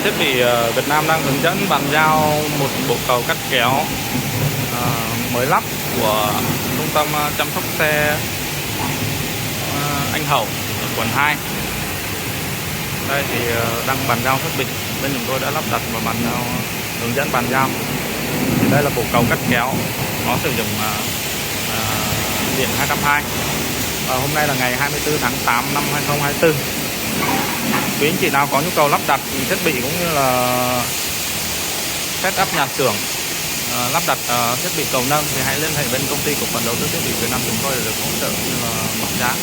Thiết bị Việt Nam đang hướng dẫn bàn giao một bộ cầu cắt kéo mới lắp của trung tâm chăm sóc xe Anh Hậu ở quận 2. Đây thì đang bàn giao thiết bị, bên chúng tôi đã lắp đặt và bàn giao, hướng dẫn bàn giao. Thì đây là bộ cầu cắt kéo, nó sử dụng điện 220. Hôm nay là ngày 24 tháng 8 năm 2024. Quý anh chị nào có nhu cầu lắp đặt thiết bị cũng như là setup nhà xưởng, lắp đặt thiết bị cầu nâng thì hãy liên hệ bên công ty cổ phần đầu tư thiết bị Việt Nam chúng tôi để được hỗ trợ như là giảm giá.